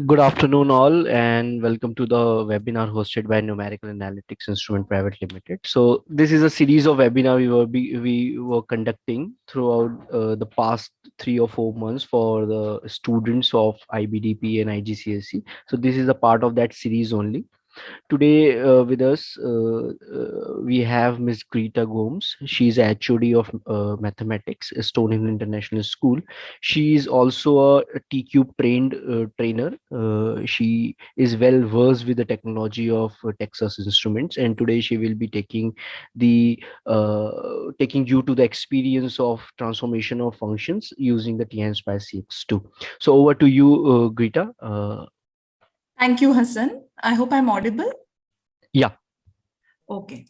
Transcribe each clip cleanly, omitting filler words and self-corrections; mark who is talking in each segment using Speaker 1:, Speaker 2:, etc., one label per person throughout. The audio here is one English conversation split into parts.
Speaker 1: Good afternoon, all, and welcome to the webinar hosted by Numerical Analytics Instrument Private Limited. So, this is a series of webinar we were conducting throughout the past 3 or 4 months for the students of IBDP and IGCSE. So, this is a part of that series only. Today with us, we have Miss Greta Gomes. She's HOD of Mathematics, Estonian International School. She is also a TQ trained trainer. She is well versed with the technology of Texas Instruments, and today she will be taking you to the experience of transformation of functions using the TN-SPICE CX2. So over to you, Greta.
Speaker 2: Thank you, Hassan. I hope I'm audible.
Speaker 1: Yeah.
Speaker 2: Okay.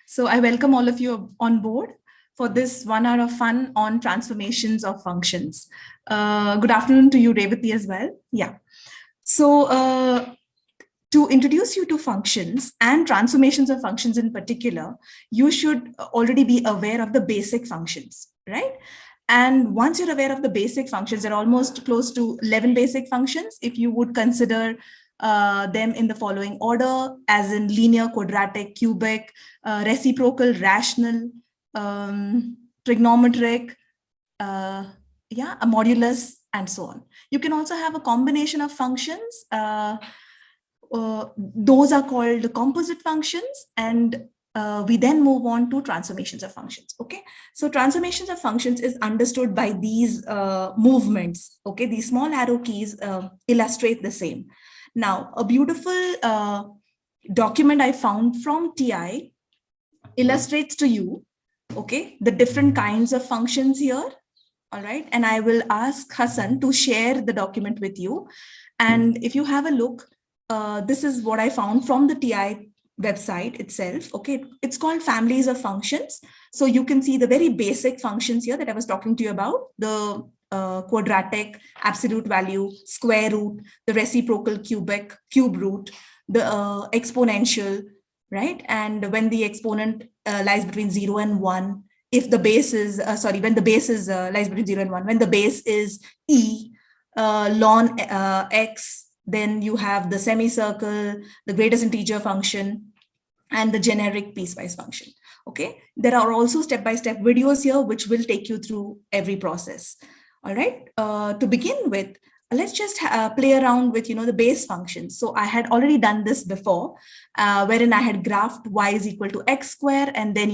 Speaker 2: So I welcome all of you on board for this 1 hour of fun on transformations of functions. Good afternoon to you, Revati, as well. Yeah. So to introduce you to functions and transformations of functions in particular, you should already be aware of the basic functions, right? And once you're aware of the basic functions, there are almost close to 11 basic functions if you would consider them in the following order, as in linear, quadratic, cubic, reciprocal, rational, trigonometric, a modulus, and so on. You can also have a combination of functions. Those are called composite functions, and we then move on to transformations of functions. Okay, so transformations of functions is understood by these movements. Okay, these small arrow keys illustrate the same. Now, a beautiful document I found from TI illustrates to you, okay, the different kinds of functions here. All right, and I will ask Hassan to share the document with you. And if you have a look, this is what I found from the TI website itself. Okay, it's called families of functions. So you can see the very basic functions here that I was talking to you about: the quadratic, absolute value, square root, the reciprocal, cubic, cube root, the exponential, right? And when the exponent lies between 0 and 1, if the base is when the base is lies between 0 and 1, when the base is e ln x, then you have the semicircle, the greatest integer function, and the generic piecewise function. Okay, there are also step-by-step videos here which will take you through every process. All right, to begin with, let's just play around with the base functions. So I had already done this before, wherein I had graphed y is equal to x square, and then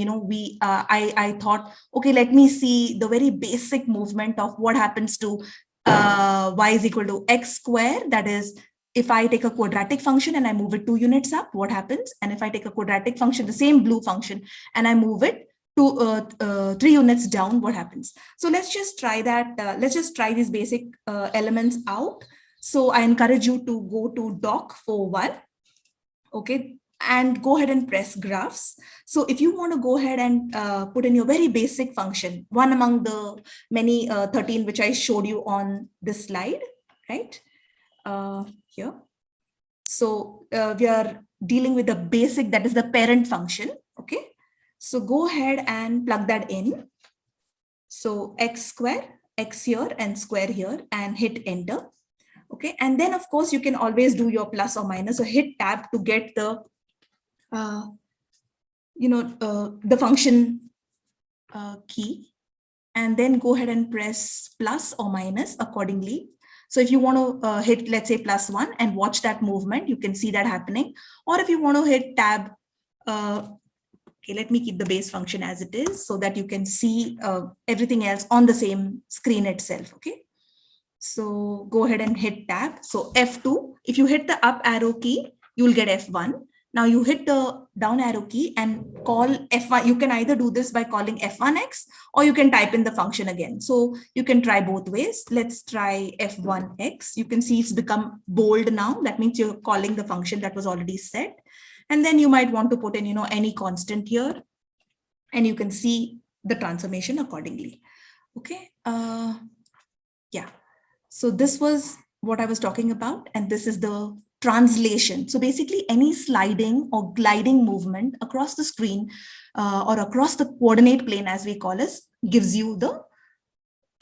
Speaker 2: I thought, okay, let me see the very basic movement of what happens to y is equal to x square. That is, if I take a quadratic function and I move it 2 units up, what happens? And if I take a quadratic function, the same blue function, and I move it to 3 units down, what happens? So let's just try that. Let's just try these basic elements out. So I encourage you to go to doc 41, okay, and go ahead and press graphs. So if you want to go ahead and put in your very basic function, one among the many 13 which I showed you on this slide, right? Here. So we are dealing with the basic, that is the parent function, okay? So go ahead and plug that in. So x square, x here and square here, and hit enter. Okay, and then of course you can always do your plus or minus, or hit tab to get the the function key, and then go ahead and press plus or minus accordingly. So if you want to hit, let's say, +1 and watch that movement, you can see that happening. Or if you want to hit tab, okay, let me keep the base function as it is so that you can see everything else on the same screen itself. Okay, so go ahead and hit tab. So F2, if you hit the up arrow key, you will get F1. Now you hit the down arrow key and call F1. You can either do this by calling F1x, or you can type in the function again. So you can try both ways. Let's try F1x. You can see it's become bold now. That means you're calling the function that was already set. And then you might want to put in, any constant here, and you can see the transformation accordingly. Okay. Yeah. So this was what I was talking about, and this is the translation. So basically any sliding or gliding movement across the screen or across the coordinate plane, as we call it, gives you the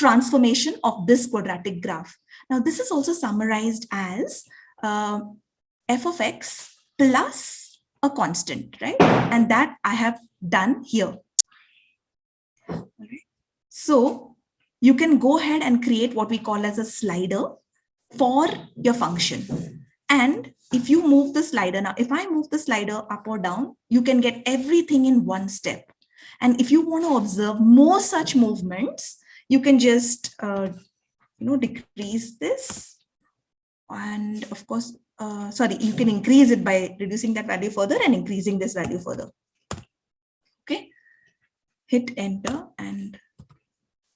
Speaker 2: transformation of this quadratic graph. Now this is also summarized as f of x plus a constant, right? And that I have done here. All right. So you can go ahead and create what we call as a slider for your function. And if you move the slider, now if I move the slider up or down, you can get everything in one step. And if you want to observe more such movements, you can just decrease this. And of course, you can increase it by reducing that value further and increasing this value further. Okay, hit enter and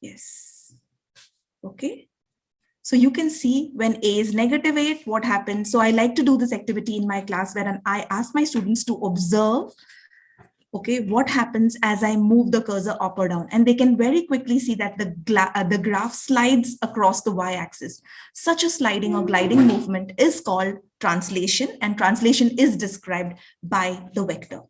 Speaker 2: yes. Okay. So you can see when A is -8, what happens. So I like to do this activity in my class where I ask my students to observe, okay, what happens as I move the cursor up or down. And they can very quickly see that the graph slides across the y-axis. Such a sliding or gliding movement is called translation, and translation is described by the vector.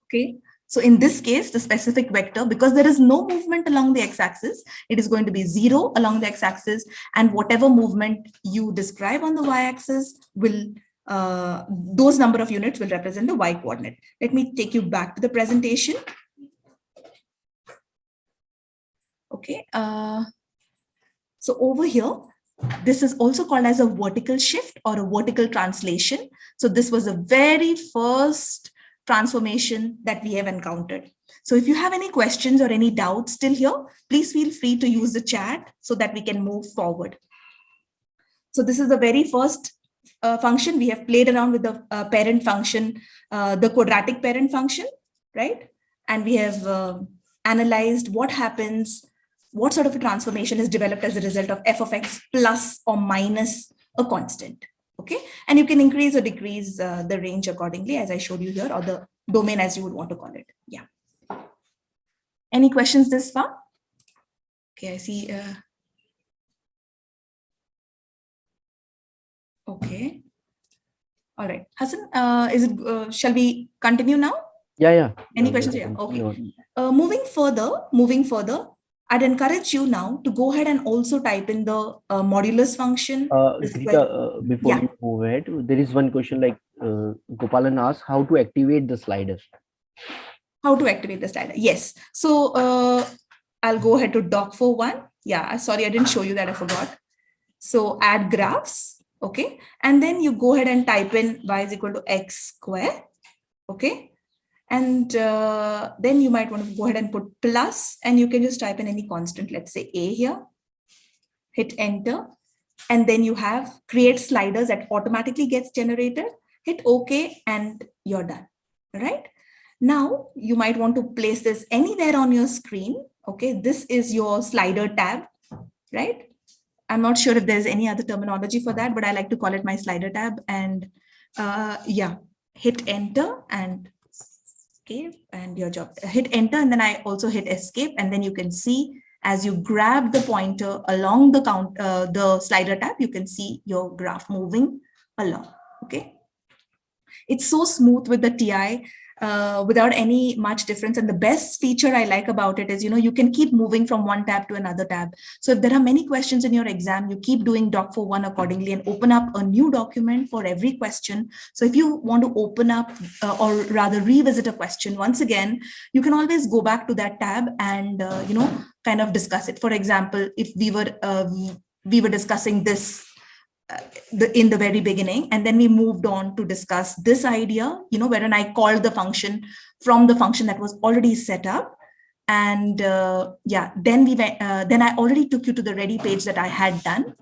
Speaker 2: Okay. So in this case, the specific vector, because there is no movement along the x-axis, it is going to be 0 along the x-axis, and whatever movement you describe on the y-axis will, those number of units will represent the y coordinate. Let me take you back to the presentation. Okay. So over here, this is also called as a vertical shift or a vertical translation. So this was the very first transformation that we have encountered. So if you have any questions or any doubts still here, please feel free to use the chat so that we can move forward. So this is the very first function. We have played around with the parent function, the quadratic parent function, right? And we have analyzed what happens, what sort of a transformation is developed as a result of f of x plus or minus a constant. Okay, and you can increase or decrease the range accordingly, as I showed you here, or the domain as you would want to call it. Yeah. Any questions this far? Okay, I see. Okay. All right, Hassan, is it? Shall we continue now?
Speaker 1: Yeah.
Speaker 2: Any questions? Yeah. Okay. Moving further. I'd encourage you now to go ahead and also type in the modulus function.
Speaker 1: Grita, before you move ahead, there is one question like Gopalan asked how to activate the slider.
Speaker 2: How to activate the slider? Yes. So I'll go ahead to doc for one. Yeah, sorry, I didn't show you that. I forgot. So add graphs. Okay. And then you go ahead and type in y is equal to x square. Okay. And then you might want to go ahead and put plus, and you can just type in any constant, let's say a here, hit enter, and then you have create sliders that automatically gets generated, hit OK, and you're done. All right. Now you might want to place this anywhere on your screen. Okay, this is your slider tab, right? I'm not sure if there's any other terminology for that, but I like to call it my slider tab. And yeah, hit enter and and your job, hit enter, and then I also hit escape, and then you can see as you grab the pointer along the slider tab, you can see your graph moving along. Okay, it's so smooth with the TI without any much difference. And the best feature I like about it is, you can keep moving from one tab to another tab. So if there are many questions in your exam, you keep doing doc for one accordingly and open up a new document for every question. So if you want to open up or rather revisit a question once again, you can always go back to that tab and, kind of discuss it. For example, if we were discussing this in the very beginning, and then we moved on to discuss this idea, wherein I called the function from the function that was already set up. And then I already took you to the ready page that I had done.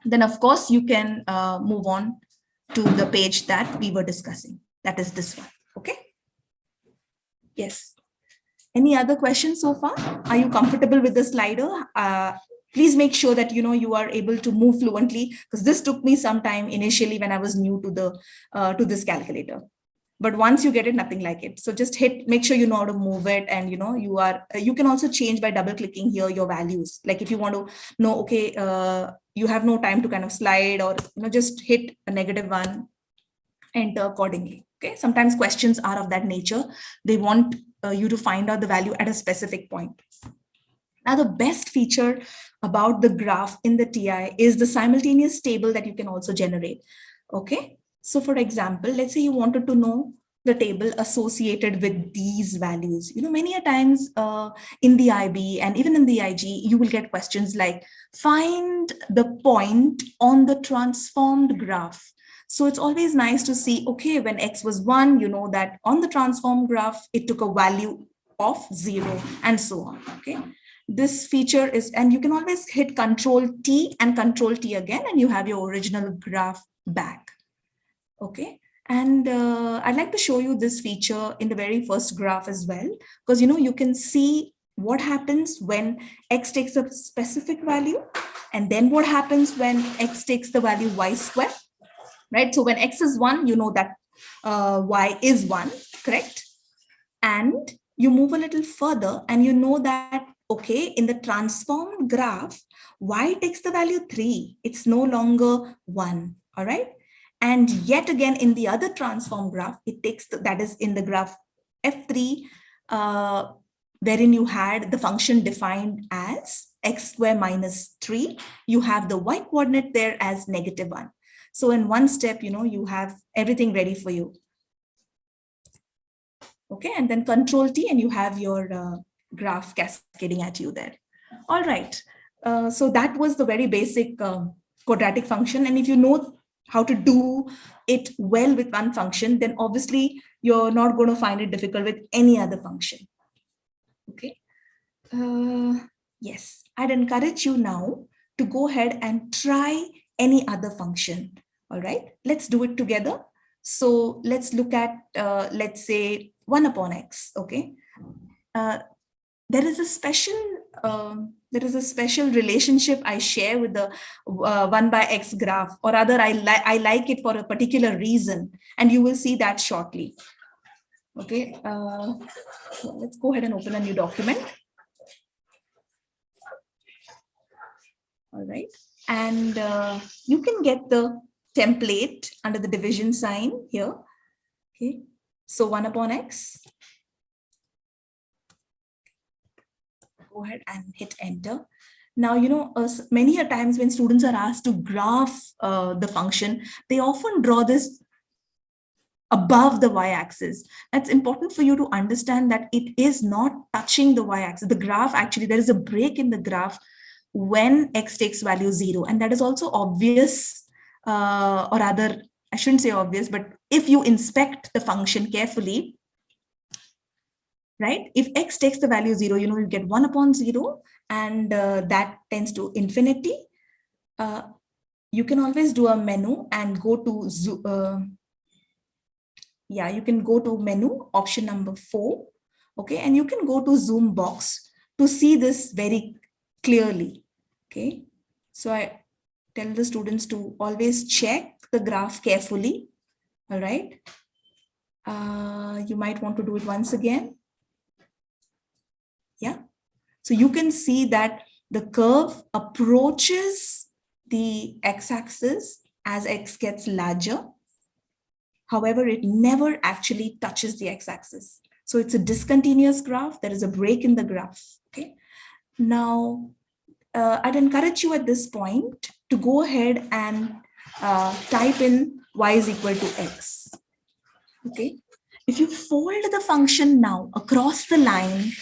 Speaker 2: Then of course you can move on to the page that we were discussing. That is this one. Okay. Yes. Any other questions so far? Are you comfortable with the slider? Please make sure that you are able to move fluently, because this took me some time initially when I was new to this calculator. But once you get it, nothing like it. So just make sure you know how to move it, and you can also change by double clicking here your values. Like if you want to know, okay, you have no time to kind of slide, or just hit a -1, enter accordingly. Okay. Sometimes questions are of that nature. They want you to find out the value at a specific point. Now, the best feature about the graph in the TI is the simultaneous table that you can also generate. Okay. So for example, let's say you wanted to know the table associated with these values. Many a times in the IB and even in the IG, you will get questions like find the point on the transformed graph. So it's always nice to see, okay, when X was 1, you know that on the transformed graph, it took a value of 0 and so on. Okay. This feature is, and you can always hit Control T and Control T again, and you have your original graph back. Okay. And I'd like to show you this feature in the very first graph as well, because you can see what happens when X takes a specific value, and then what happens when X takes the value Y square, right? So when X is 1, you know that Y is 1, correct? And you move a little further and you know that, okay, in the transformed graph, Y takes the value 3. It's no longer 1, all right? And yet again, in the other transform graph, it takes, that is in the graph F3, wherein you had the function defined as x square minus 3. You have the Y coordinate there as -1. So in one step, you have everything ready for you. Okay, and then Control T and you have your graph cascading at you there. All right, so that was the very basic quadratic function. And if you know how to do it well with one function, then obviously you're not going to find it difficult with any other function. Okay. Yes, I'd encourage you now to go ahead and try any other function. All right, let's do it together. So let's look at, let's say 1 upon x. Okay. There is a special relationship I share with the 1 by x graph, or rather I like it for a particular reason, and you will see that shortly. Okay, so let's go ahead and open a new document. All right, and you can get the template under the division sign here. Okay, so 1 upon x. Go ahead and hit enter. Now, many a times when students are asked to graph the function, they often draw this above the y-axis. That's important for you to understand that it is not touching the y-axis. The graph, actually, there is a break in the graph when x takes value 0. And that is also obvious, or rather, I shouldn't say obvious, but if you inspect the function carefully, right? If x takes the value 0, you get 1 upon 0, and that tends to infinity. You can always do a menu and go to, you can go to menu, option number 4. Okay, and you can go to zoom box to see this very clearly. Okay, so I tell the students to always check the graph carefully. All right, you might want to do it once again. Yeah, so you can see that the curve approaches the x-axis as x gets larger. However, it never actually touches the x-axis. So it's a discontinuous graph. There is a break in the graph. Okay. Now, I'd encourage you at this point to go ahead and type in y is equal to x. Okay. If you fold the function now across the line,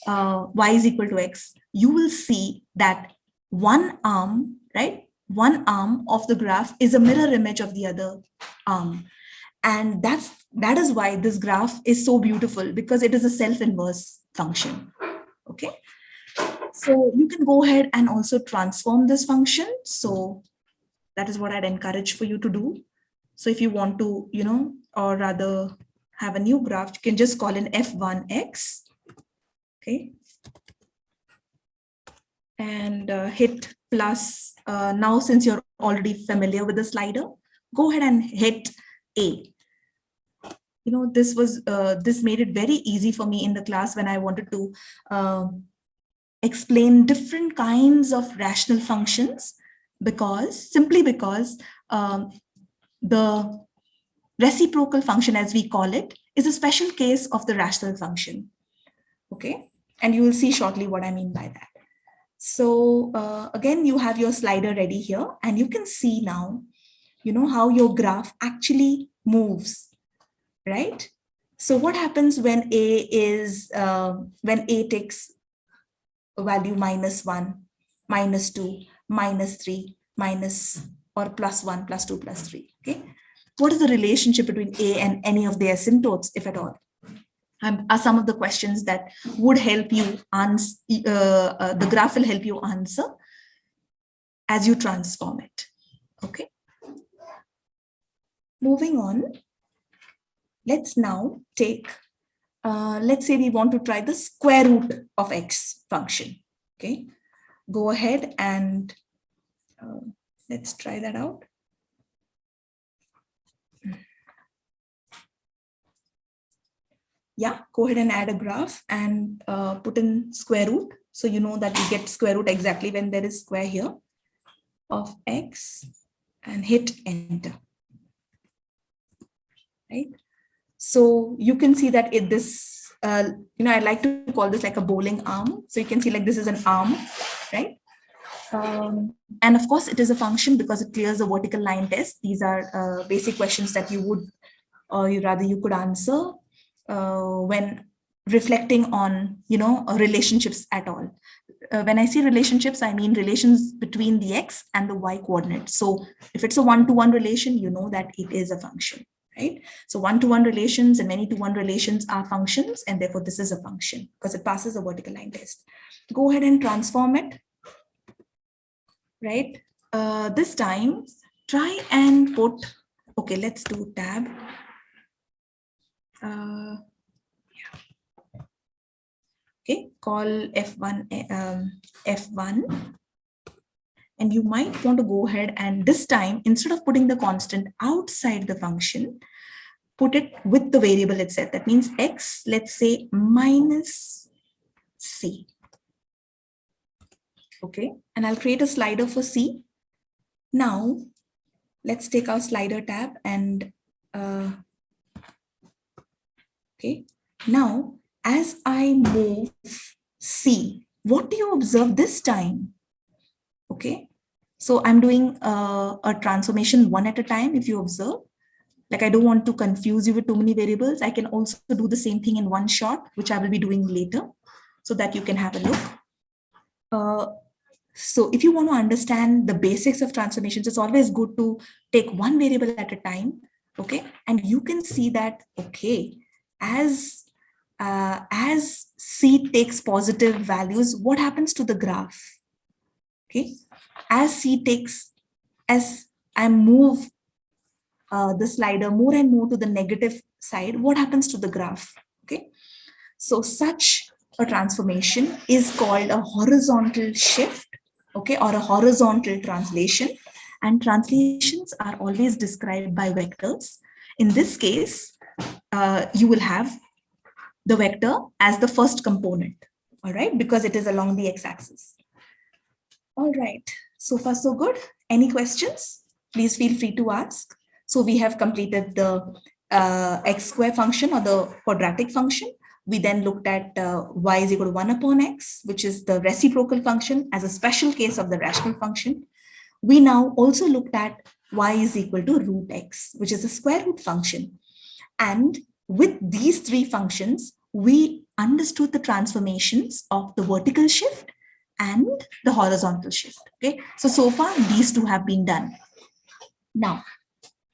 Speaker 2: y is equal to x, you will see that one arm, right? One arm of the graph is a mirror image of the other arm. And that is why this graph is so beautiful, because it is a self-inverse function. Okay. So you can go ahead and also transform this function. So that is what I'd encourage for you to do. So if you want to, or rather have a new graph, you can just call in f1x. Okay. And hit plus. Now, since you're already familiar with the slider, go ahead and hit A. This made it very easy for me in the class when I wanted to explain different kinds of rational functions, simply because the reciprocal function, as we call it, is a special case of the rational function. Okay, and you will see shortly what I mean by that. So again, you have your slider ready here, and you can see now, how your graph actually moves, right? So what happens when when A takes a value -1, -2, -3, minus or +1, +2, +3, okay? What is the relationship between A and any of the asymptotes, if at all? Are some of the questions that would help you answer, the graph will help you answer as you transform it, okay? Moving on, let's now take, let's say we want to try the square root of x function, okay? Go ahead and let's try that out. Yeah, go ahead and add a graph and put in square root. So you know that you get square root exactly when there is square here of x, and hit enter, right? So you can see that I like to call this like a bowling arm. So you can see like this is an arm, right? And of course it is a function because it clears the vertical line test. These are basic questions that you would, or you could answer when reflecting on, relationships at all. When I say relationships, I mean relations between the x and the y coordinate. So if it's a one-to-one relation, you know that it is a function, right? So one-to-one relations and many-to-one relations are functions, and therefore this is a function because it passes a vertical line test. Go ahead and transform it, right? This time, try and put, okay, let's do tab. Okay, call F1, F1. And you might want to go ahead and this time, instead of putting the constant outside the function, put it with the variable itself. That means x, let's say minus c. Okay, and I'll create a slider for c. Now, let's take our slider tab and, okay, now as I move c, what do you observe this time? Okay, so I'm doing a transformation one at a time. If you observe, like I don't want to confuse you with too many variables. I can also do the same thing in one shot, which I will be doing later so that you can have a look. So if you want to understand the basics of transformations, it's always good to take one variable at a time. Okay, and you can see that, okay, as c takes positive values, what happens to the graph? Okay, as I move the slider more and more to the negative side, what happens to the graph? Okay, so such a transformation is called a horizontal shift, okay, or a horizontal translation. And translations are always described by vectors. In this case, you will have the vector as the first component, all right, because it is along the x-axis. All right, so far so good. Any questions? Please feel free to ask. So we have completed the x square function or the quadratic function. We then looked at y is equal to 1 upon x, which is the reciprocal function as a special case of the rational function. We now also looked at y is equal to root x, which is a square root function. And with these three functions, we understood the transformations of the vertical shift and the horizontal shift. Okay, so far these two have been done. Now,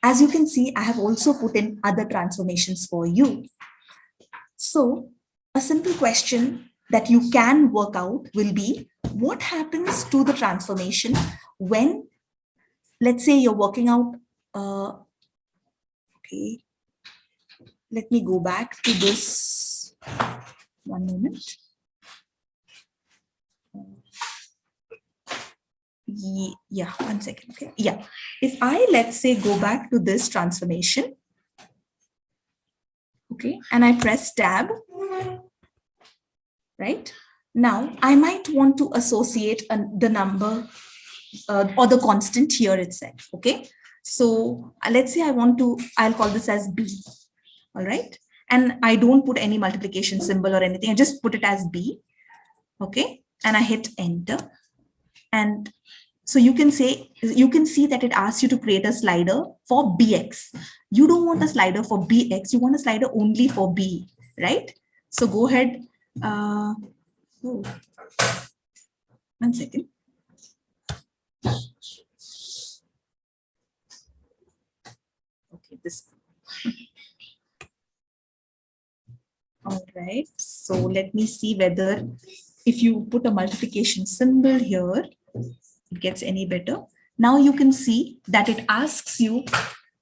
Speaker 2: as you can see, I have also put in other transformations for you. So a simple question that you can work out will be, what happens to the transformation when, let's say you're working out, okay, let me go back to this, one moment. Yeah, 1 second, okay, yeah. If I, let's say, go back to this transformation, okay, and I press tab, right? Now, I might want to associate the number or the constant here itself, okay? So let's say I'll call this as B, all right? And I don't put any multiplication symbol or anything, I just put it as B, okay? and I hit enter. And so you can see that it asks you to create a slider for bx. You don't want a slider for bx, you want a slider only for b, right? So go ahead. Oh, 1 second. Okay, this. All right, so let me see whether if you put a multiplication symbol here, it gets any better. Now you can see that it asks you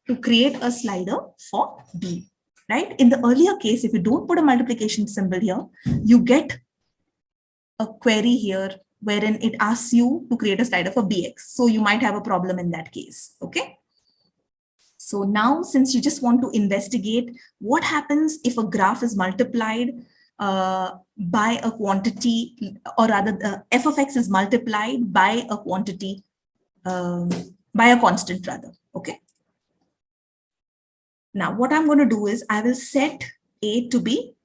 Speaker 2: to create a slider for B, right? In the earlier case, if you don't put a multiplication symbol here, you get a query here wherein it asks you to create a slider for BX. So you might have a problem in that case, okay? So now, since you just want to investigate what happens if a graph is multiplied by a quantity, or rather f of x is multiplied by a quantity, by a constant rather, okay? Now, what I'm going to do is I will set a to be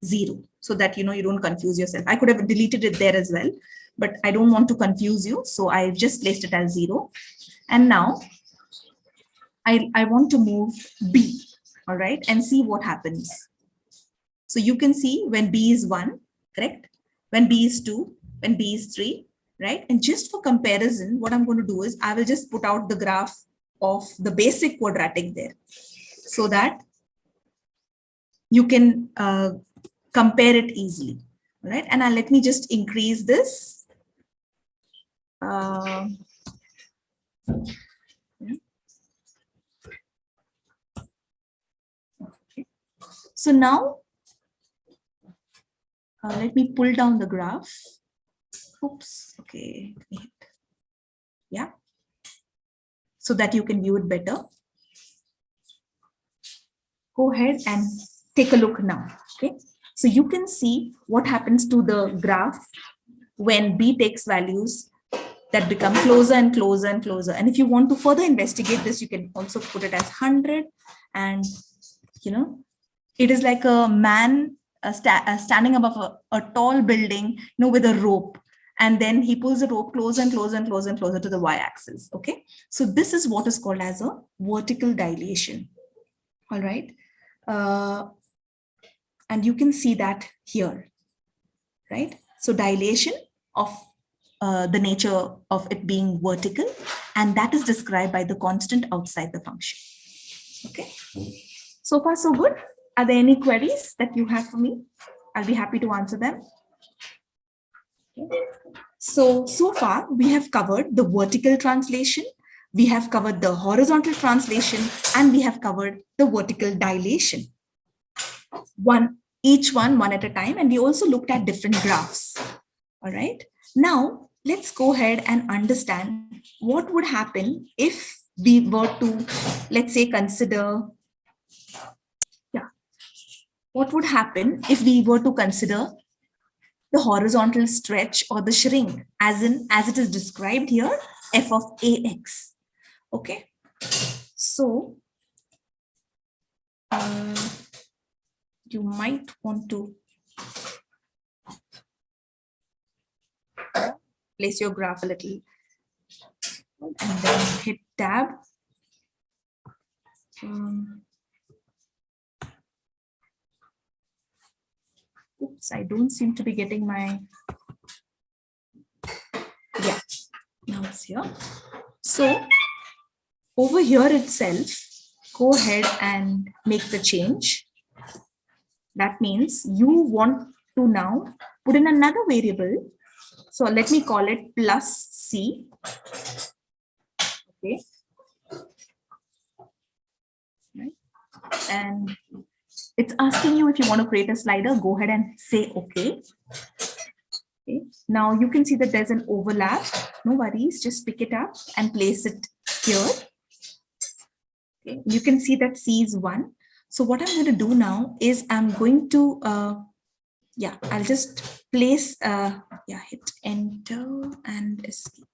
Speaker 2: 0 so that, you know, you don't confuse yourself. I could have deleted it there as well, but I don't want to confuse you. So I've just placed it as 0. And now I want to move B, all right, and see what happens. So you can see when B is 1, correct? When B is 2, when B is 3, right? And just for comparison, what I'm going to do is I will just put out the graph of the basic quadratic there so that you can compare it easily, right? And let me just increase this. Yeah. Okay. So now, let me pull down the graph. Oops, okay. Yeah. So that you can view it better. Go ahead and take a look now, okay? So you can see what happens to the graph when B takes values that become closer and closer and closer. And if you want to further investigate this, you can also put it as 100. And, you know, it is like a man standing above a tall building, you know, with a rope. And then he pulls the rope closer and closer and closer and closer to the y-axis, okay? So this is what is called as a vertical dilation, all right? And you can see that here, right? So dilation of the nature of it being vertical, and that is described by the constant outside the function. Okay, so far so good. Are there any queries that you have for me? I'll be happy to answer them. Okay. So far we have covered the vertical translation, we have covered the horizontal translation, and we have covered the vertical dilation. Each one at a time, and we also looked at different graphs. All right. Now let's go ahead and understand what would happen if we were to, let's say, consider, what would happen if we were to consider the horizontal stretch or the shrink as it is described here, f of ax. Okay. So you might want to place your graph a little and then hit tab. Oops, I don't seem to be getting my, yeah, now it's here. So over here itself, go ahead and make the change. That means you want to now put in another variable. So let me call it plus C. Okay. Right. And it's asking you if you want to create a slider, go ahead and say okay. Okay. Now you can see that there's an overlap. No worries, just pick it up and place it here. Okay. You can see that C is 1. So what I'm going to do now is I'm going to, I'll just place, hit enter and escape.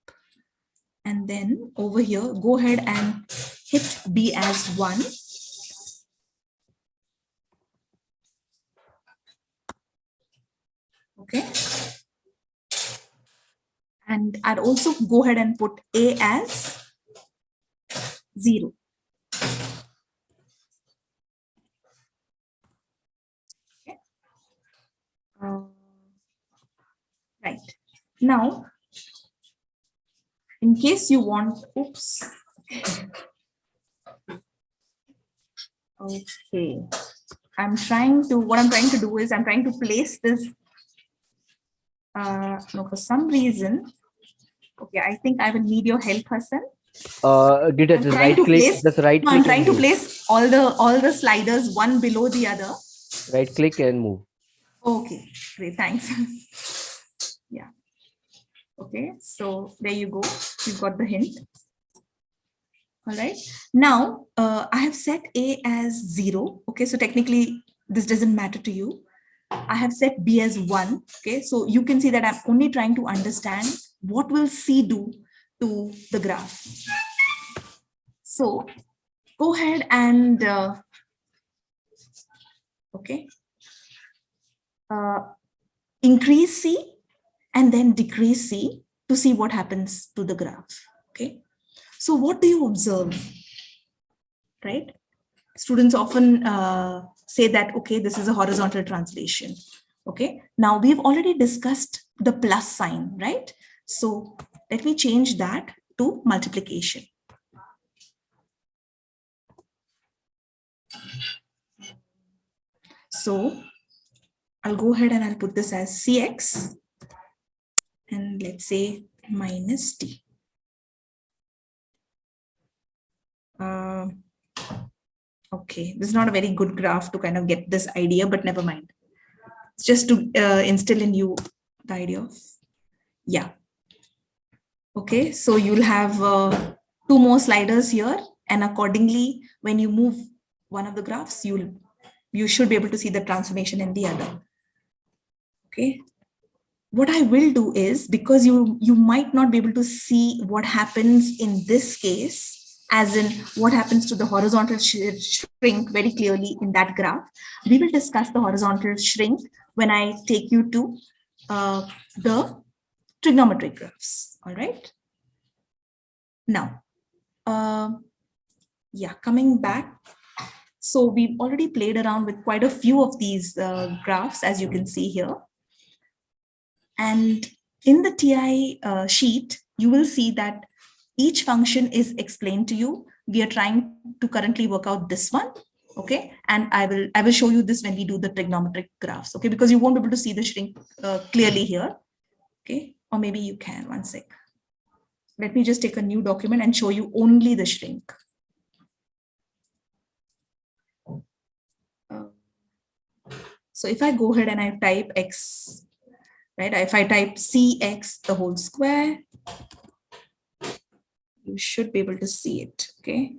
Speaker 2: And then over here, go ahead and hit B as 1. Okay. And I'd also go ahead and put A as 0. Okay. Right. Now, in case you want, oops. Okay. What I'm trying to do is I'm trying to place this. No, for some reason. Okay, I think I will need your help, Hassan.
Speaker 1: Did I
Speaker 2: I'm
Speaker 1: just
Speaker 2: trying
Speaker 1: right
Speaker 2: to
Speaker 1: click?
Speaker 2: place.
Speaker 1: Just right
Speaker 2: No, I'm
Speaker 1: click
Speaker 2: trying
Speaker 1: and
Speaker 2: to
Speaker 1: move.
Speaker 2: place all the sliders one below the other.
Speaker 1: Right click and move.
Speaker 2: Okay, great, thanks. Yeah. Okay, so there you go. You've got the hint. All right. Now I have set A as 0. Okay, so technically this doesn't matter to you. I have set B as 1. Okay, so you can see that I'm only trying to understand what will C do to the graph. So go ahead and okay, increase C and then decrease C to see what happens to the graph. Okay, so what do you observe? Right? Students often say that, okay, this is a horizontal translation. Okay, now we've already discussed the plus sign, right? So let me change that to multiplication. So I'll go ahead and I'll put this as Cx and let's say minus t. Okay, this is not a very good graph to kind of get this idea, but never mind. It's just to instill in you the idea of, yeah. Okay, so you'll have 2 more sliders here, and accordingly, when you move one of the graphs, you should be able to see the transformation in the other. Okay, what I will do is, because you might not be able to see what happens in this case, as in what happens to the horizontal shrink very clearly in that graph, we will discuss the horizontal shrink when I take you to the trigonometric graphs. All right. Now, yeah, coming back. So we've already played around with quite a few of these graphs, as you can see here. And in the TI sheet, you will see that each function is explained to you. We are trying to currently work out this one. Okay, and I will show you this when we do the trigonometric graphs. Okay, because you won't be able to see the shrink clearly here. Okay, or maybe you can. One sec. Let me just take a new document and show you only the shrink. So if I go ahead and I type x, right? If I type cx the whole square, you should be able to see it. Okay.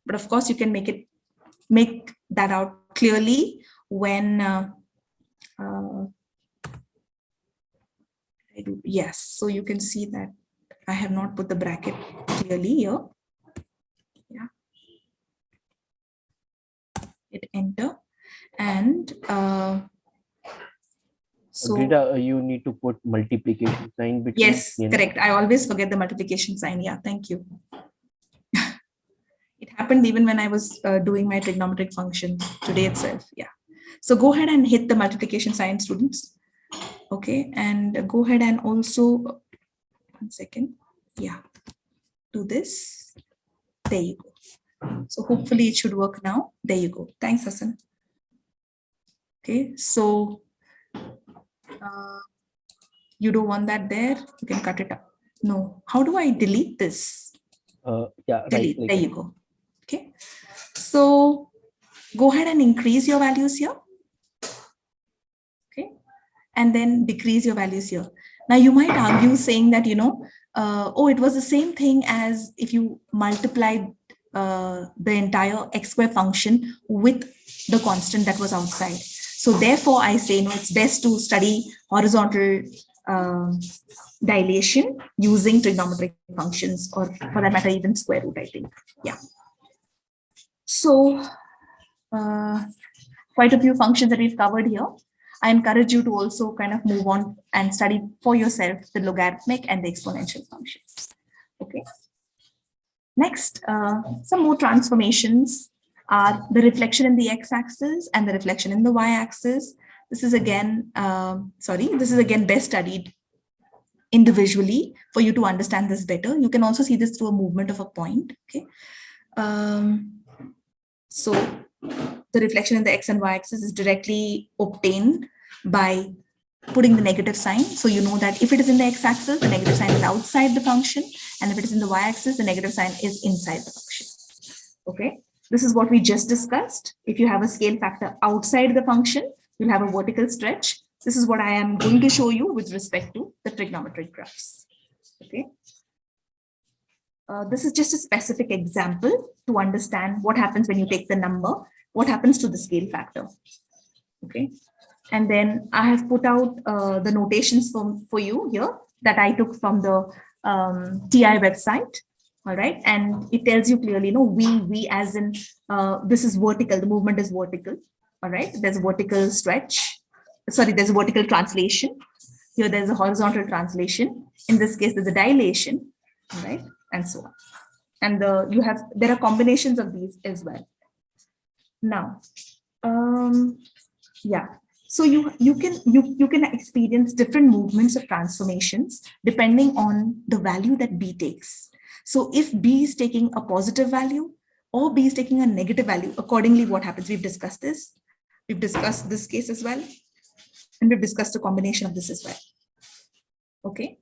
Speaker 2: But of course, you can make that out clearly when I do. Yes. So you can see that I have not put the bracket clearly here. Yeah. Hit enter. And so
Speaker 1: Greta, you need to put multiplication sign between.
Speaker 2: Yes, correct. I always forget the multiplication sign. Yeah, thank you. It happened even when I was doing my trigonometric functions today itself. Yeah. So go ahead and hit the multiplication sign, students. Okay, and go ahead and also, one second. Yeah, do this. There you go. So hopefully it should work now. There you go. Thanks, Hassan. Okay, so you don't want that there. You can cut it up. No. How do I delete this?
Speaker 1: Yeah,
Speaker 2: Delete.
Speaker 1: right.
Speaker 2: There you go. Okay. So go ahead and increase your values here. Okay. And then decrease your values here. Now you might argue saying that, oh, it was the same thing as if you multiplied the entire x square function with the constant that was outside. So therefore I say, no, it's best to study horizontal dilation using trigonometric functions, or for that matter, even square root, I think. Yeah. So quite a few functions that we've covered here. I encourage you to also kind of move on and study for yourself the logarithmic and the exponential functions. Okay. Next, some more transformations are the reflection in the x-axis and the reflection in the y-axis. This is again, this is again best studied individually for you to understand this better. You can also see this through a movement of a point. Okay. So the reflection in the x and y axis is directly obtained by putting the negative sign. So you know that if it is in the x axis, the negative sign is outside the function. And if it is in the y axis, the negative sign is inside the function. Okay. This is what we just discussed. If you have a scale factor outside the function, you'll have a vertical stretch. This is what I am going to show you with respect to the trigonometric graphs. Okay. This is just a specific example to understand what happens when you take the number, what happens to the scale factor. Okay. And then I have put out the notations for you here that I took from the TI website. All right. And it tells you clearly, we as in this is vertical, the movement is vertical. All right. There's a vertical stretch. Sorry, there's a vertical translation. Here there's a horizontal translation. In this case, there's a dilation. All right. And so on. And there are combinations of these as well. Now, yeah. So you can experience different movements of transformations depending on the value that B takes. So if B is taking a positive value or B is taking a negative value, accordingly, what happens? We've discussed this. We've discussed this case as well. And we've discussed a combination of this as well. Okay.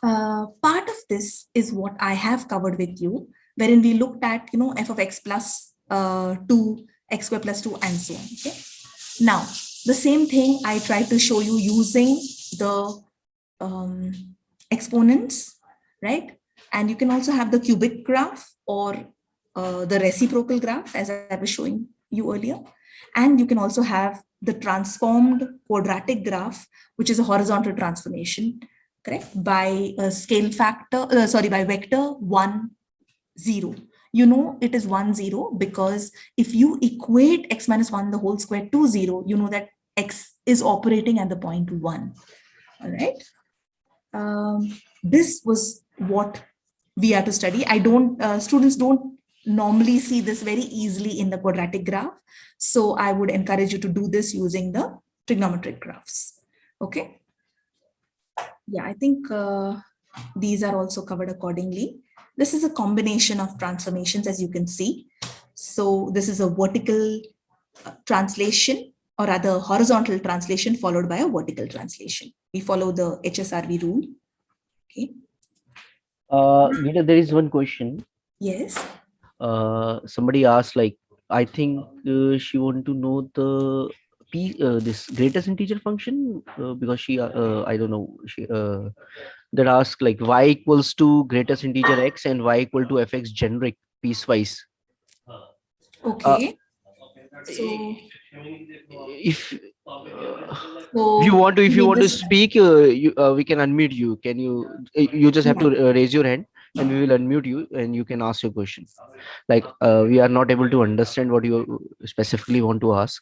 Speaker 2: Part of this is what I have covered with you, wherein we looked at, f of x plus 2, x square plus 2, and so on. Okay. Now, the same thing I tried to show you using the exponents, right? And you can also have the cubic graph or the reciprocal graph, as I was showing you earlier. And you can also have the transformed quadratic graph, which is a horizontal transformation, correct? By a scale factor, by vector 1, 0. It is 1, 0 because if you equate x minus 1 the whole square to 0, you know that x is operating at the point 1. All right. This was what we are to study. Students don't normally see this very easily in the quadratic graph. So I would encourage you to do this using the trigonometric graphs. Okay. Yeah, I think these are also covered accordingly. This is a combination of transformations, as you can see. So this is a vertical translation, or rather horizontal translation followed by a vertical translation. We follow the HSRV rule. Okay.
Speaker 1: Gita, there is one question.
Speaker 2: Yes.
Speaker 1: Somebody asked, I think she want to know the this greatest integer function because she I don't know, she that asks y equals to greatest integer x and y equal to fx generic piecewise.
Speaker 2: Okay. So
Speaker 1: if you want to speak, we can unmute you. Can you just have to raise your hand and we will unmute you and you can ask your question. We are not able to understand what you specifically want to ask.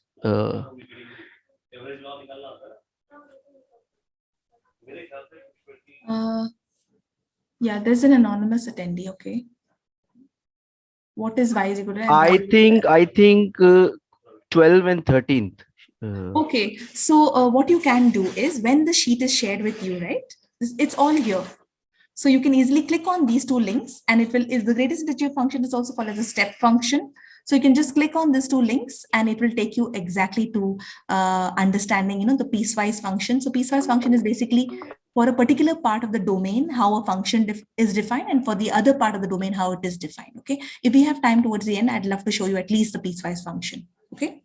Speaker 2: Yeah, there's an anonymous attendee. Okay. What is y is equal to?
Speaker 1: I think 12 and 13th.
Speaker 2: Okay, so what you can do is when the sheet is shared with you, right? It's all here. So you can easily click on these two links, and it will, if the greatest integer function is also called as a step function. So you can just click on these two links and it will take you exactly to understanding, the piecewise function. So piecewise function is basically for a particular part of the domain, how a function is defined, and for the other part of the domain, how it is defined. Okay. If we have time towards the end, I'd love to show you at least the piecewise function. Okay.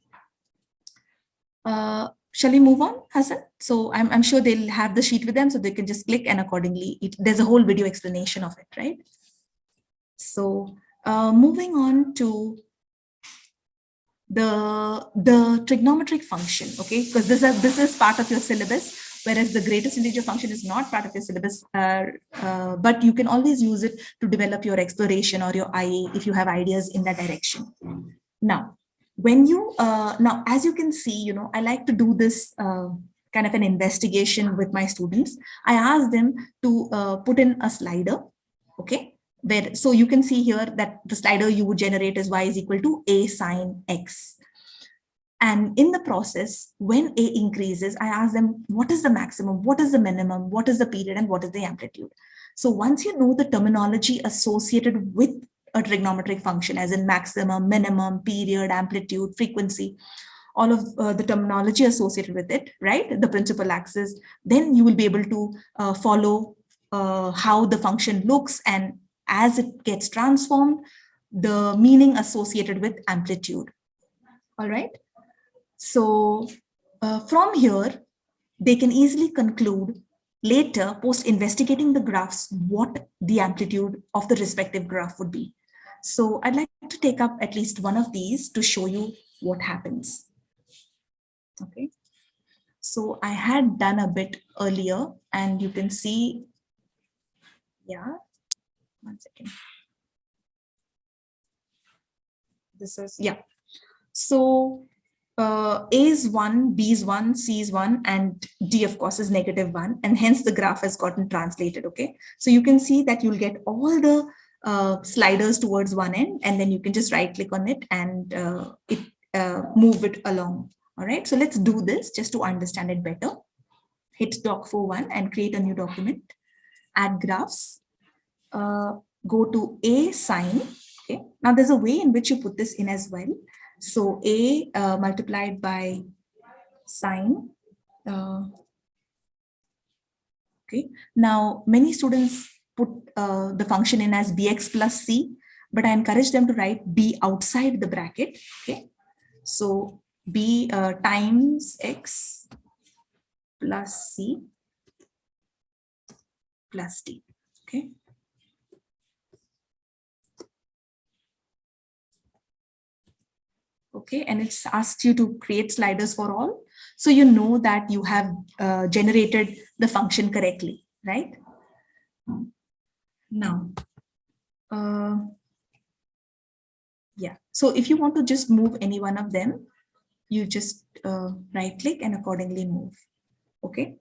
Speaker 2: Shall we move on, Hassan? So I'm sure they'll have the sheet with them, so they can just click and accordingly, there's a whole video explanation of it, right? So moving on to the trigonometric function, okay? Because this is part of your syllabus, whereas the greatest integer function is not part of your syllabus, but you can always use it to develop your exploration or your IA if you have ideas in that direction. Now, when you now, as you can see, you know, I like to do this kind of an investigation with my students. I ask them to put in a slider, okay, where, so you can see here that the slider you would generate is y is equal to a sine x. And in the process, when a increases, I ask them, what is the maximum, what is the minimum, what is the period, and what is the amplitude. So once you know the terminology associated with a trigonometric function, as in maximum, minimum, period, amplitude, frequency, all of the terminology associated with it, right, the principal axis, then you will be able to follow how the function looks, and as it gets transformed, the meaning associated with amplitude. All right. So from here, they can easily conclude later, post investigating the graphs, what the amplitude of the respective graph would be. So I'd like to take up at least one of these to show you what happens. Okay. So I had done a bit earlier, and you can see, yeah, 1 second. This is, yeah. So A is 1, B is 1, C is 1, and D, of course, is -1. And hence the graph has gotten translated. Okay. So you can see that you'll get all the sliders towards one end, and then you can just right click on it and move it along. All right. So let's do this just to understand it better. Hit doc41 and create a new document. Add graphs. Go to A sine. Okay. Now there's a way in which you put this in as well. So A multiplied by sine. Okay. Now many students put the function in as bx plus c, but I encourage them to write b outside the bracket. Okay. So b times x plus c plus d. Okay. Okay, and it's asked you to create sliders for all. So you know that you have generated the function correctly, right? Now, yeah. So if you want to just move any one of them, you just right click and accordingly move. Okay.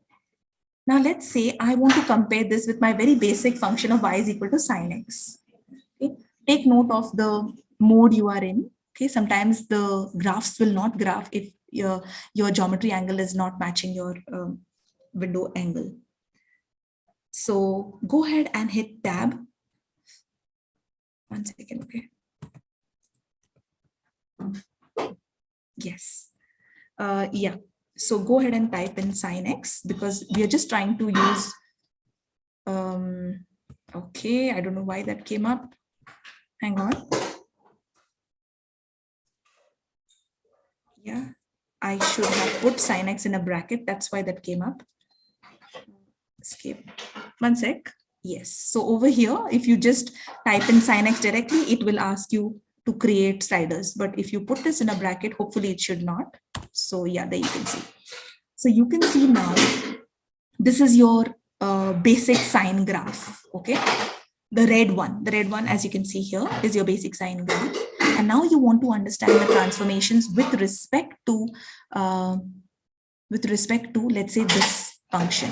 Speaker 2: Now let's say I want to compare this with my very basic function of y is equal to sine x. Okay. Take note of the mode you are in. Okay, sometimes the graphs will not graph if your geometry angle is not matching your window angle. So go ahead and hit tab. 1 second, okay. Yes. Yeah. So go ahead and type in sine x, because we are just trying to use, okay, I don't know why that came up. Hang on. Yeah, I should have put sine x in a bracket. That's why that came up. Escape. 1 sec. Yes. So over here, if you just type in sine x directly, it will ask you to create sliders. But if you put this in a bracket, hopefully it should not. So yeah, there you can see. So you can see now, this is your basic sine graph. Okay. The red one, as you can see here, is your basic sine graph. And now you want to understand the transformations with respect to, let's say, this function.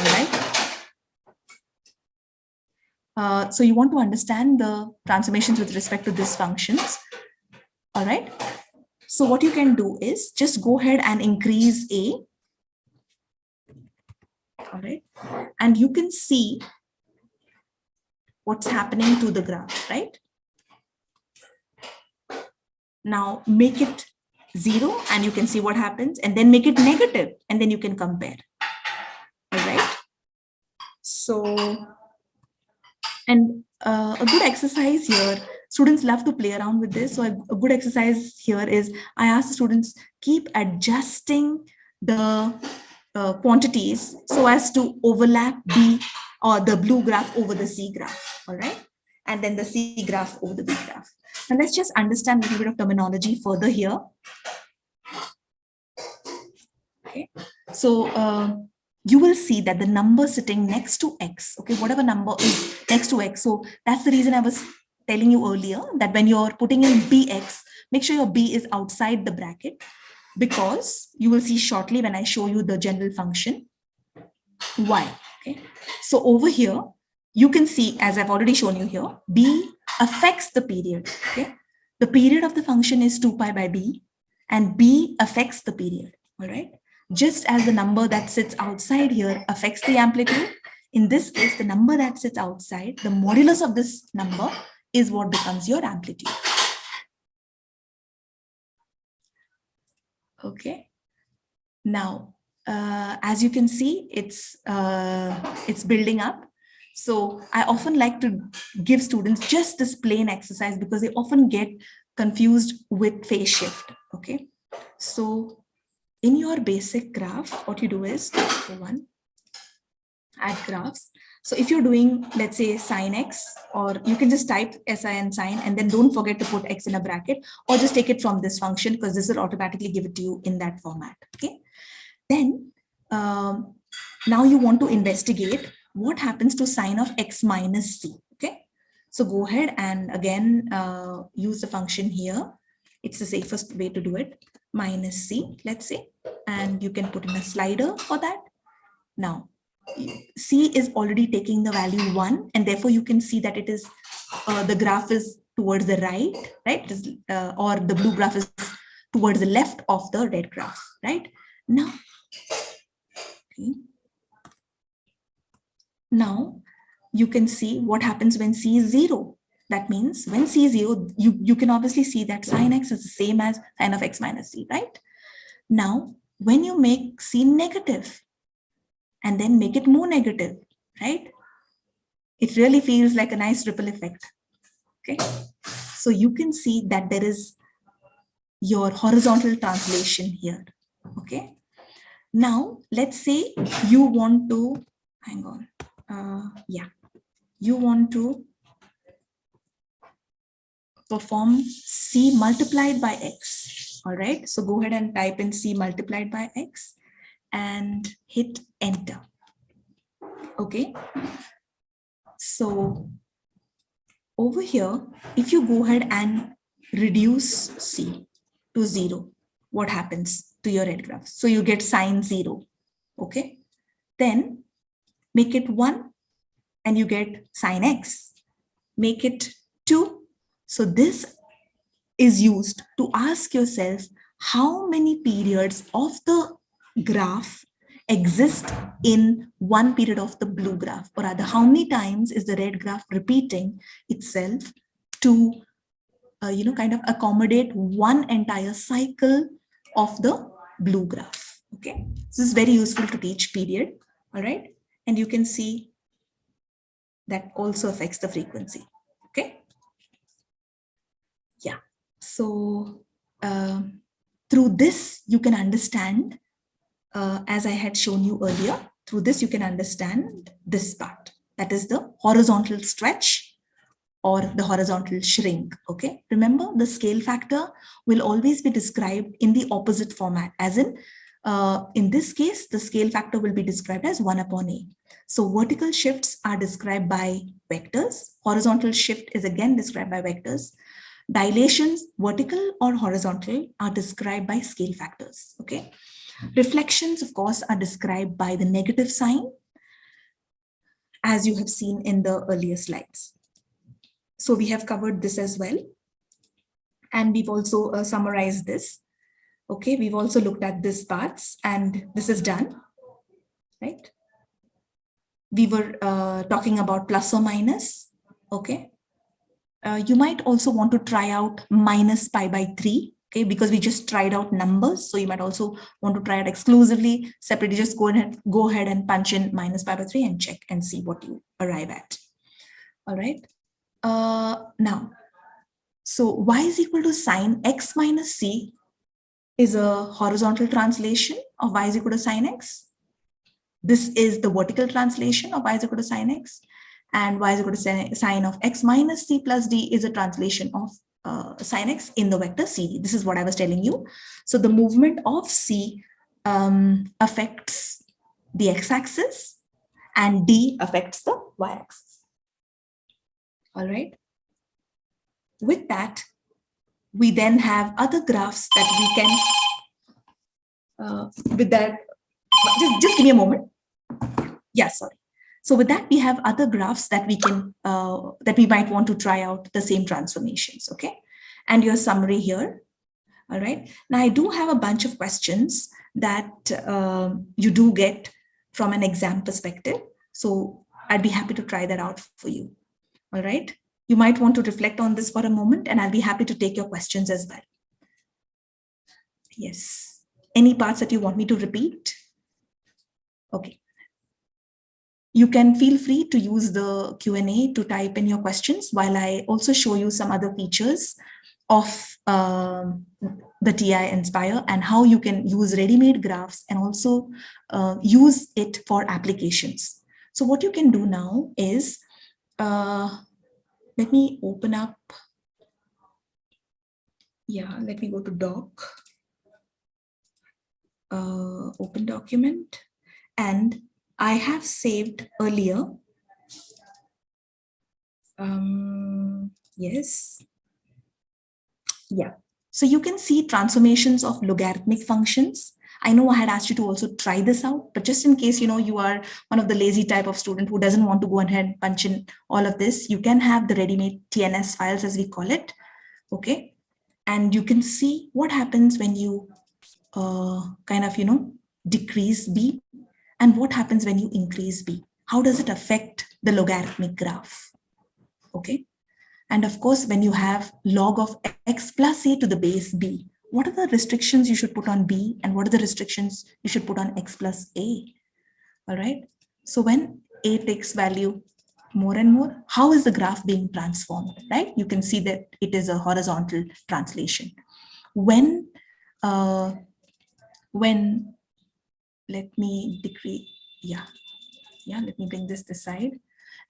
Speaker 2: All right. So you want to understand the transformations with respect to these functions. All right. So what you can do is just go ahead and increase A. All right. And you can see what's happening to the graph, right? Now make it 0 and you can see what happens, and then make it negative and then you can compare. All right. So, and a good exercise here, students love to play around with this. So a good exercise here is, I ask the students, keep adjusting the quantities so as to overlap B or the blue graph over the C graph. All right. And then the C graph over the B graph. Now let's just understand a little bit of terminology further here. Okay. So you will see that the number sitting next to X, okay, whatever number is next to X. So that's the reason I was telling you earlier that when you're putting in bx, make sure your b is outside the bracket, because you will see shortly when I show you the general function y. Okay, so over here you can see, as I've already shown you here, b affects the period. Okay, the period of the function is 2 pi by b, and b affects the period. All right, just as the number that sits outside here affects the amplitude, in this case the number that sits outside, the modulus of this number is what becomes your amplitude. Okay, now as you can see, it's building up. So I often like to give students just this plain exercise because they often get confused with phase shift. Okay, so in your basic graph, what you do is one, add graphs. So if you're doing, let's say, sine x, or you can just type sin sine and then don't forget to put x in a bracket, or just take it from this function because this will automatically give it to you in that format. Okay, then now you want to investigate what happens to sine of x minus c. Okay, so go ahead and again use the function here. It's the safest way to do it, minus c, let's say, and you can put in a slider for that. Now c is already taking the value 1, and therefore you can see that it is the graph is towards the right, right? Or the blue graph is towards the left of the red graph, right? Now, okay. Now you can see what happens when c is 0. That means when c is 0, you can obviously see that sine x is the same as sine of x minus c, right? Now, when you make c negative and then make it more negative, right? It really feels like a nice ripple effect. Okay, so you can see that there is your horizontal translation here. Okay, now let's say you want to, hang on, you want to perform c multiplied by x. All right, so go ahead and type in c multiplied by x and hit enter. Okay, so over here, if you go ahead and reduce c to 0, what happens to your red graph? So you get sine 0. Okay, then make it 1 and you get sine x. Make it 2. So this is used to ask yourself how many periods of the graph exist in one period of the blue graph, or rather how many times is the red graph repeating itself to kind of accommodate one entire cycle of the blue graph. Okay, this is very useful to teach period. All right, and you can see that also affects the frequency. Okay, yeah, so through this you can understand, as I had shown you earlier, through this you can understand this part, that is the horizontal stretch or the horizontal shrink. Okay, remember the scale factor will always be described in the opposite format, as in this case the scale factor will be described as 1 upon a. So vertical shifts are described by vectors, horizontal shift is again described by vectors. Dilations, vertical or horizontal, are described by scale factors. Okay, reflections, of course, are described by the negative sign, as you have seen in the earlier slides. So we have covered this as well. And we've also summarized this. Okay, we've also looked at this parts, and this is done, right? We were talking about plus or minus. Okay. You might also want to try out minus pi by 3. Okay, because we just tried out numbers, so you might also want to try it exclusively, separately. Just go ahead and punch in minus pi by 3 and check and see what you arrive at. All right. Now, so y is equal to sine x minus c is a horizontal translation of y is equal to sine x. This is the vertical translation of y is equal to sine x, and y is equal to sine of x minus c plus d is a translation of sine x in the vector CD. This is what I was telling you. So the movement of C affects the x-axis and D affects the y-axis. All right. with that, we then have other graphs that we can, with that, just give me a moment. Yeah, sorry. So with that, we have other graphs that we can, that we might want to try out the same transformations, okay? And your summary here, all right? Now I do have a bunch of questions that you do get from an exam perspective. So I'd be happy to try that out for you, all right? You might want to reflect on this for a moment and I'll be happy to take your questions as well. Yes. Any parts that you want me to repeat? Okay. You can feel free to use the Q&A to type in your questions while I also show you some other features of the TI Inspire and how you can use ready-made graphs and also use it for applications. So what you can do now is, let me open up. Yeah, let me go to doc, open document, and I have saved earlier. Yes. Yeah. So you can see transformations of logarithmic functions. I know I had asked you to also try this out, but just in case, you are one of the lazy type of student who doesn't want to go ahead and punch in all of this, you can have the ready-made TNS files, as we call it. Okay. And you can see what happens when you decrease B, and what happens when you increase B. How does it affect the logarithmic graph? Okay. And of course, when you have log of x plus a to the base b, what are the restrictions you should put on b and what are the restrictions you should put on x plus a? All right. So when a takes value more and more, how is the graph being transformed, right? You can see that it is a horizontal translation. When let me decrease, let me bring this side.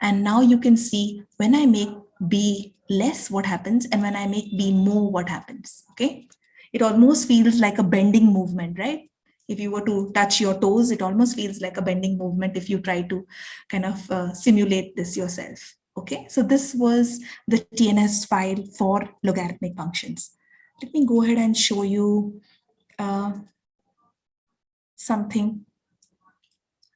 Speaker 2: And now you can see when I make B less, what happens, and when I make B more, what happens, okay? It almost feels like a bending movement, right? If you were to touch your toes, it almost feels like a bending movement if you try to kind of simulate this yourself, okay? So this was the TNS file for logarithmic functions. Let me go ahead and show you something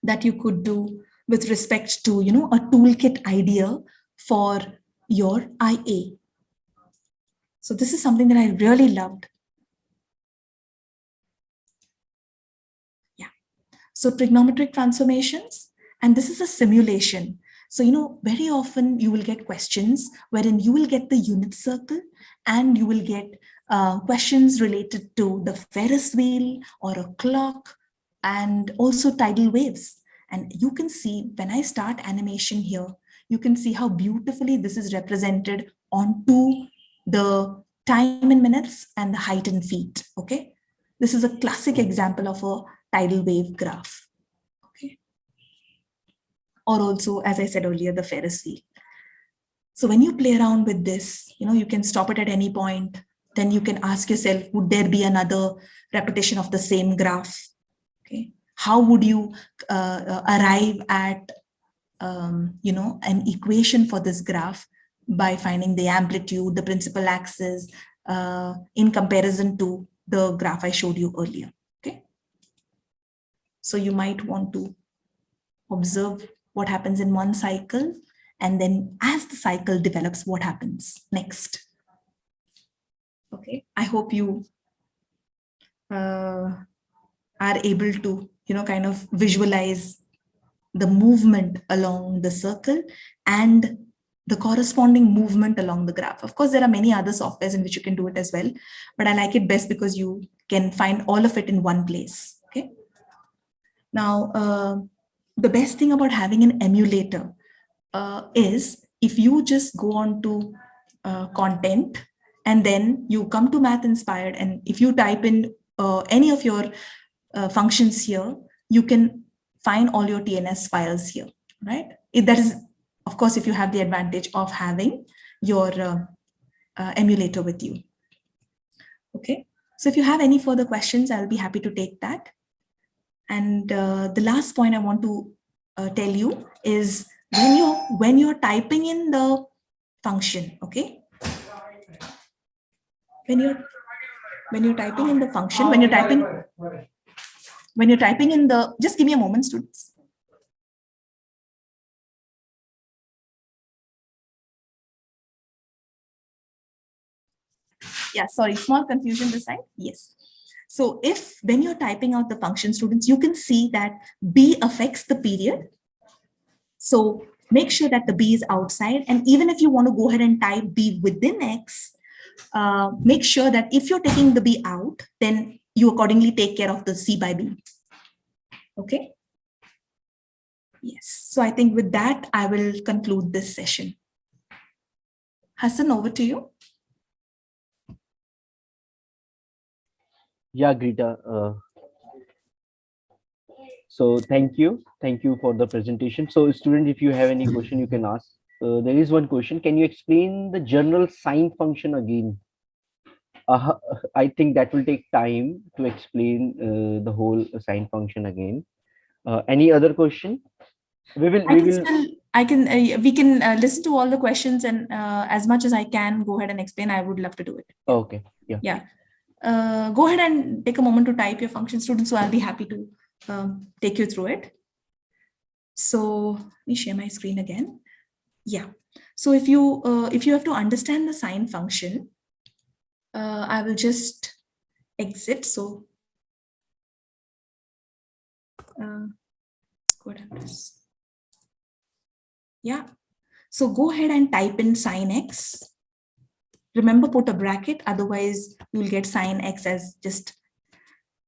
Speaker 2: that you could do with respect to, a toolkit idea for your IA. So this is something that I really loved. Yeah. So trigonometric transformations, and this is a simulation. So, very often you will get questions wherein you will get the unit circle and you will get questions related to the Ferris wheel or a clock and also tidal waves. And you can see when I start animation here, you can see how beautifully this is represented onto the time in minutes and the height in feet, okay? This is a classic example of a tidal wave graph, okay? Or also, as I said earlier, the Ferris wheel. So when you play around with this, you can stop it at any point. Then you can ask yourself, would there be another repetition of the same graph? Okay. How would you arrive at, an equation for this graph by finding the amplitude, the principal axis, in comparison to the graph I showed you earlier, okay? So you might want to observe what happens in one cycle, and then as the cycle develops, what happens next. Okay, I hope you are able to, kind of visualize the movement along the circle and the corresponding movement along the graph. Of course, there are many other softwares in which you can do it as well, but I like it best because you can find all of it in one place, okay? Now, the best thing about having an emulator is if you just go on to content and then you come to Math Inspired, and if you type in any of your functions here, you can find all your TNS files here, right? That is, of course, if you have the advantage of having your emulator with you. Okay, so if you have any further questions, I'll be happy to take that. And the last point I want to tell you is when you're typing in the function, okay, when you're typing in the function, when you're typing in the, just give me a moment, students. Yeah, sorry, small confusion this side. Yes. So if when you're typing out the function, students, you can see that B affects the period. So make sure that the B is outside. And even if you want to go ahead and type B within X, make sure that if you're taking the B out, then you accordingly take care of the C by B. Okay. Yes. So I think with that, I will conclude this session. Hassan, over to you.
Speaker 1: Yeah, Greta. So thank you for the presentation. So student, if you have any question, you can ask. There is one question. Can you explain the general sine function again? I think that will take time to explain the whole sine function again. Any other question? We will.
Speaker 2: We can listen to all the questions, and as much as I can go ahead and explain, I would love to do it.
Speaker 1: Okay. Yeah.
Speaker 2: Yeah. Go ahead and take a moment to type your function, students. So I'll be happy to take you through it. So let me share my screen again. Yeah. So if you have to understand the sine function, I will just exit. So let's go ahead and this. Yeah. So go ahead and type in sine x. Remember, put a bracket, otherwise you'll get sine x as just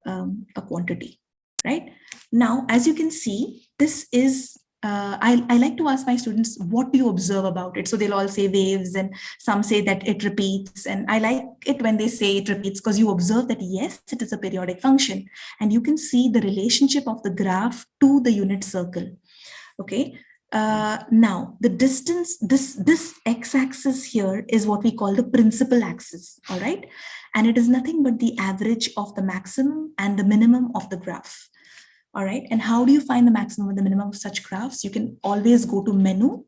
Speaker 2: a quantity, right? Now, as you can see, this is, I like to ask my students, what do you observe about it? So they'll all say waves, and some say that it repeats. And I like it when they say it repeats, because you observe that, yes, it is a periodic function. And you can see the relationship of the graph to the unit circle, okay? Now the distance, this x-axis here is what we call the principal axis, all right? And it is nothing but the average of the maximum and the minimum of the graph, all right? And how do you find the maximum and the minimum of such graphs? You can always go to menu,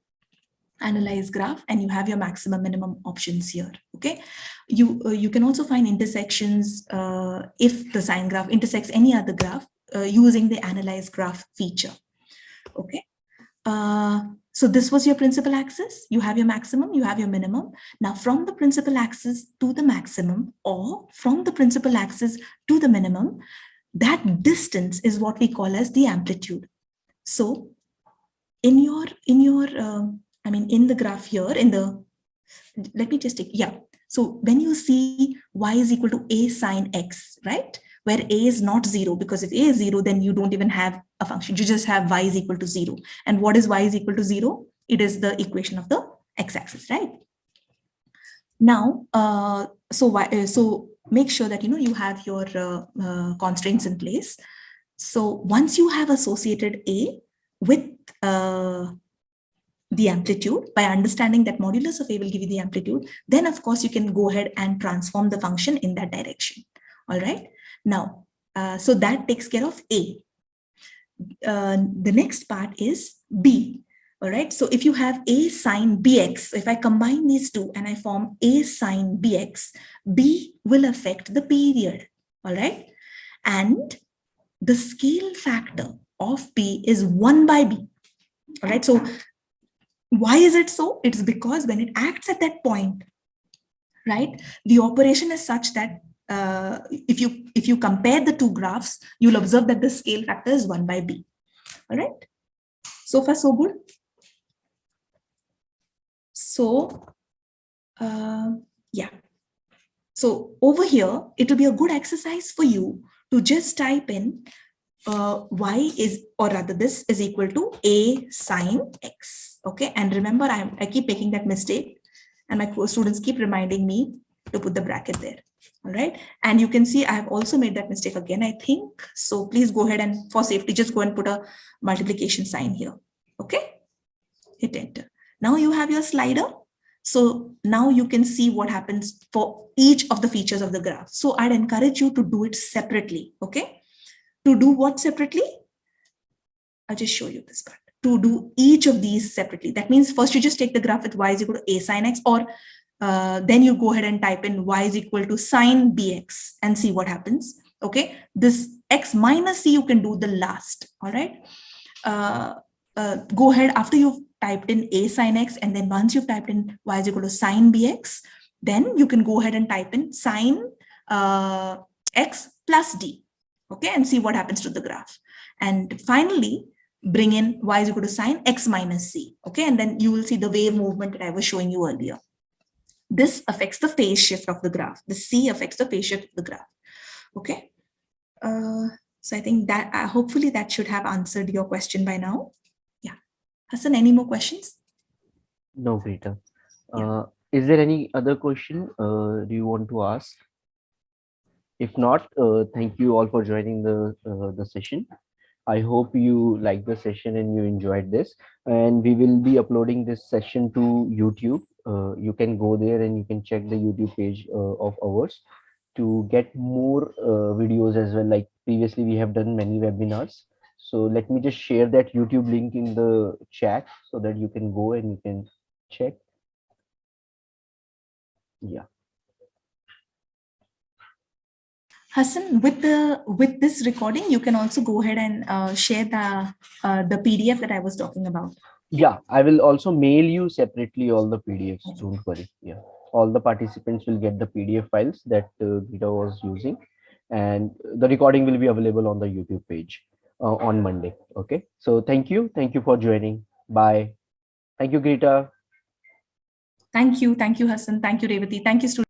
Speaker 2: analyze graph, and you have your maximum minimum options here, okay? You can also find intersections if the sine graph intersects any other graph using the analyze graph feature, okay? So this was your principal axis. You have your maximum, you have your minimum. Now from the principal axis to the maximum, or from the principal axis to the minimum, that distance is what we call as the amplitude. So in the graph here, let me just take, yeah. So when you see y is equal to a sine x, right? Where a is not 0, because if a is 0, then you don't even have a function. You just have y is equal to 0. And what is y is equal to 0? It is the equation of the x-axis, right? Now, so make sure that you have your constraints in place. So once you have associated a with the amplitude, by understanding that modulus of a will give you the amplitude, then of course you can go ahead and transform the function in that direction. All right. Now, so that takes care of A. The next part is B. All right. So if you have A sine BX, if I combine these two and I form A sine BX, B will affect the period. All right. And the scale factor of B is 1 by B. All right. So why is it so? It's because when it acts at that point, right, the operation is such that if you compare the two graphs, you'll observe that the scale factor is 1 by B. All right. So far, so good. So, yeah. So over here, it will be a good exercise for you to just type in y is, or rather this is equal to a sine x. Okay. And remember, I keep making that mistake, and my students keep reminding me to put the bracket there. All right. And you can see I have also made that mistake again, I think. So please go ahead and for safety, just go and put a multiplication sign here. Okay. Hit enter. Now you have your slider. So now you can see what happens for each of the features of the graph. So I'd encourage you to do it separately. Okay. To do what separately? I'll just show you this part. To do each of these separately. That means first you just take the graph with y is equal to a sine x, or then you go ahead and type in y is equal to sine bx and see what happens. Okay, this x minus c you can do the last. All right, go ahead after you've typed in a sine x, and then once you've typed in y is equal to sine bx, then you can go ahead and type in sine x plus d. Okay, and see what happens to the graph. And finally, bring in y is equal to sine x minus c. Okay, and then you will see the wave movement that I was showing you earlier. This affects the phase shift of the graph. The c affects the phase shift of the graph. Okay, so I think that hopefully that should have answered your question by now. Yeah, Hassan, any more questions?
Speaker 1: No, Greta.
Speaker 2: Yeah.
Speaker 1: Is there any other question do you want to ask? If not, thank you all for joining the session. I hope you liked the session and you enjoyed this. And we will be uploading this session to YouTube. You can go there and you can check the YouTube page of ours to get more videos as well. Like previously, we have done many webinars. So let me just share that YouTube link in the chat so that you can go and you can check. Yeah.
Speaker 2: Hassan, with this recording, you can also go ahead and share the PDF that I was talking about.
Speaker 1: Yeah, I will also mail you separately all the PDFs. Don't worry. Yeah, all the participants will get the PDF files that Gita was using, and the recording will be available on the YouTube page on Monday. Okay. So thank you for joining. Bye. Thank you, Greta.
Speaker 2: Thank you, Hassan. Thank you, Revati. Thank you, students.